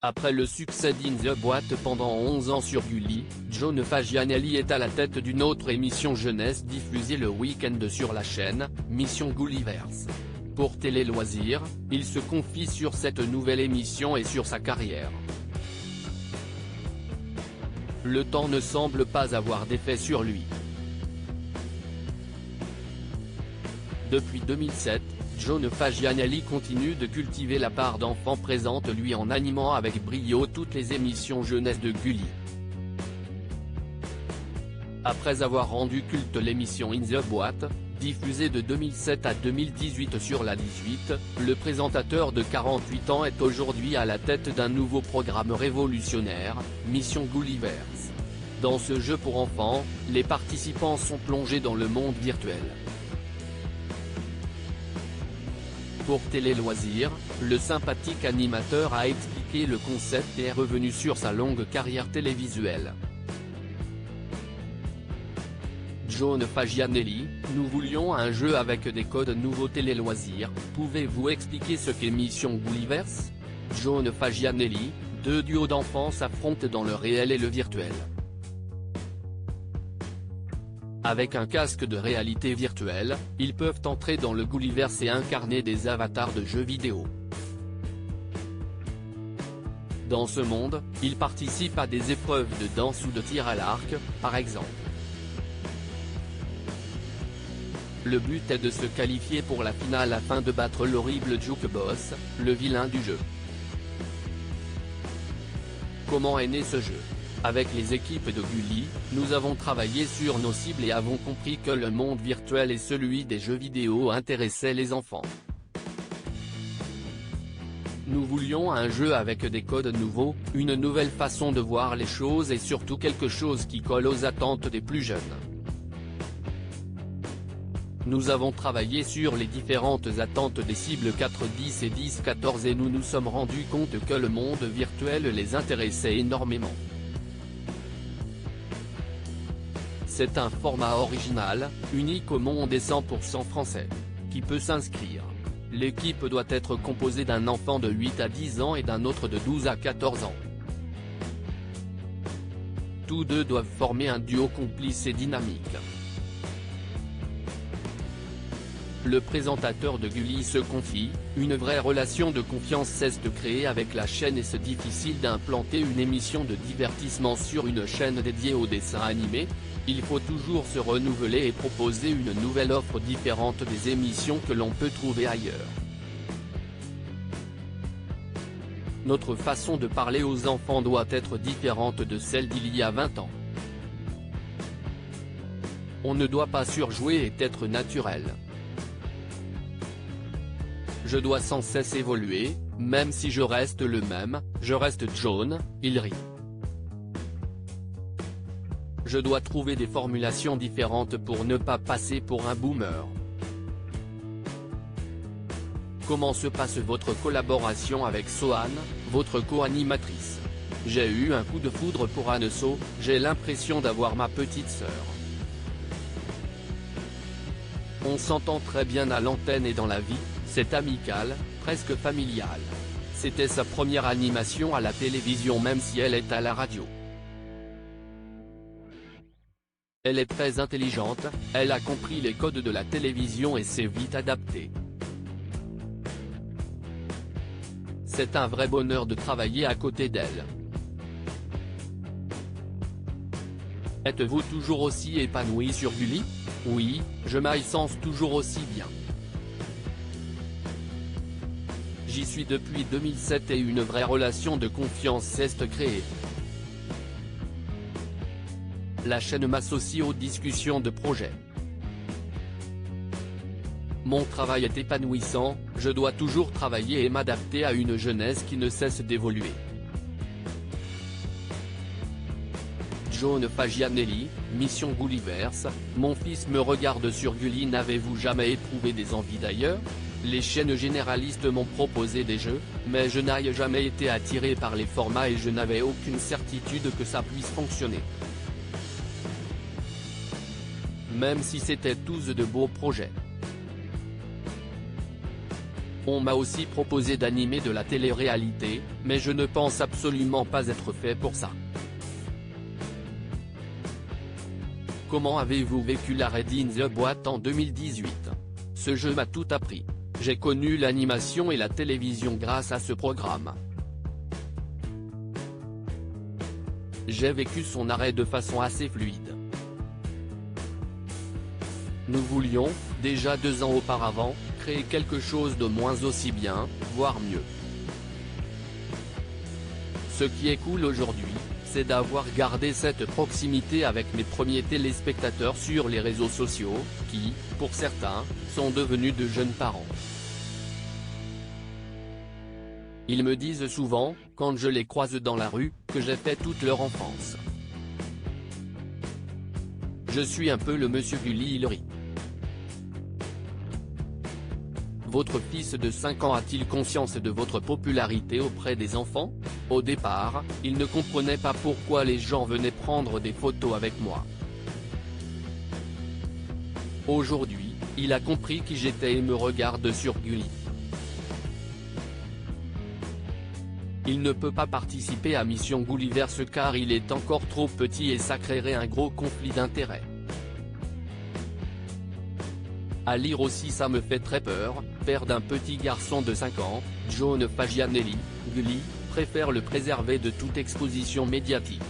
Après le succès d'In the Boîte pendant 11 ans sur Gulli, John Fagianelli est à la tête d'une autre émission jeunesse diffusée le week-end sur la chaîne, Mission Gulliver's. Pour Télé Loisirs, il se confie sur cette nouvelle émission et sur sa carrière. Le temps ne semble pas avoir d'effet sur lui. Depuis 2007, John Fagianelli continue de cultiver la part d'enfant présente lui en animant avec brio toutes les émissions jeunesse de Gulli. Après avoir rendu culte l'émission In the Boîte, diffusée de 2007 à 2018 sur la 18, le présentateur de 48 ans est aujourd'hui à la tête d'un nouveau programme révolutionnaire, Mission Gulliver's. Dans ce jeu pour enfants, les participants sont plongés dans le monde virtuel. Pour Télé Loisirs, le sympathique animateur a expliqué le concept et est revenu sur sa longue carrière télévisuelle. John Fagianelli, nous voulions un jeu avec des codes nouveaux Télé Loisirs, pouvez-vous expliquer ce qu'est Mission Gulliver's? John Fagianelli, deux duos d'enfants s'affrontent dans le réel et le virtuel. Avec un casque de réalité virtuelle, ils peuvent entrer dans le Gulliver's et incarner des avatars de jeux vidéo. Dans ce monde, ils participent à des épreuves de danse ou de tir à l'arc, par exemple. Le but est de se qualifier pour la finale afin de battre l'horrible Juke Boss, le vilain du jeu. Comment est né ce jeu? Avec les équipes de Gulli, nous avons travaillé sur nos cibles et avons compris que le monde virtuel et celui des jeux vidéo intéressaient les enfants. Nous voulions un jeu avec des codes nouveaux, une nouvelle façon de voir les choses et surtout quelque chose qui colle aux attentes des plus jeunes. Nous avons travaillé sur les différentes attentes des cibles 4-10 et 10-14 et nous nous sommes rendus compte que le monde virtuel les intéressait énormément. C'est un format original, unique au monde et 100% français. Qui peut s'inscrire? L'équipe doit être composée d'un enfant de 8 à 10 ans et d'un autre de 12 à 14 ans. Tous deux doivent former un duo complice et dynamique. Le présentateur de Gulli se confie, une vraie relation de confiance s'est créée avec la chaîne et c'est difficile d'implanter une émission de divertissement sur une chaîne dédiée aux dessins animés. Il faut toujours se renouveler et proposer une nouvelle offre différente des émissions que l'on peut trouver ailleurs. Notre façon de parler aux enfants doit être différente de celle d'il y a 20 ans. On ne doit pas surjouer et être naturel. Je dois sans cesse évoluer, même si je reste le même, je reste John, il rit. Je dois trouver des formulations différentes pour ne pas passer pour un boomer. Comment se passe votre collaboration avec Sohan, votre co-animatrice? J'ai eu un coup de foudre pour Anne So, j'ai l'impression d'avoir ma petite sœur. On s'entend très bien à l'antenne et dans la vie, c'est amical, presque familial. C'était sa première animation à la télévision même si elle est à la radio. Elle est très intelligente, elle a compris les codes de la télévision et s'est vite adaptée. C'est un vrai bonheur de travailler à côté d'elle. Êtes-vous toujours aussi épanoui sur Gulli? Oui, je m'y sens toujours aussi bien. J'y suis depuis 2007 et une vraie relation de confiance s'est créée. La chaîne m'associe aux discussions de projet. Mon travail est épanouissant, je dois toujours travailler et m'adapter à une jeunesse qui ne cesse d'évoluer. John Fagianelli, Mission Gulliver's, mon fils me regarde sur Gulli. N'avez-vous jamais éprouvé des envies d'ailleurs? Les chaînes généralistes m'ont proposé des jeux, mais je n'ai jamais été attiré par les formats et je n'avais aucune certitude que ça puisse fonctionner. Même si c'était tous de beaux projets. On m'a aussi proposé d'animer de la télé-réalité, mais je ne pense absolument pas être fait pour ça. Comment avez-vous vécu l'arrêt d'In the Boîte en 2018 ? Ce jeu m'a tout appris. J'ai connu l'animation et la télévision grâce à ce programme. J'ai vécu son arrêt de façon assez fluide. Nous voulions, déjà 2 ans auparavant, créer quelque chose de moins aussi bien, voire mieux. Ce qui est cool aujourd'hui, c'est d'avoir gardé cette proximité avec mes premiers téléspectateurs sur les réseaux sociaux, qui, pour certains, sont devenus de jeunes parents. Ils me disent souvent, quand je les croise dans la rue, que j'ai fait toute leur enfance. Je suis un peu le monsieur Gulli Hillary. Votre fils de 5 ans a-t-il conscience de votre popularité auprès des enfants ? Au départ, il ne comprenait pas pourquoi les gens venaient prendre des photos avec moi. Aujourd'hui, il a compris qui j'étais et me regarde sur Gulli. Il ne peut pas participer à Mission Gulliverse car il est encore trop petit et ça créerait un gros conflit d'intérêts. À lire aussi ça me fait très peur, père d'un petit garçon de 5 ans, John Fagianelli, Gulli, préfère le préserver de toute exposition médiatique.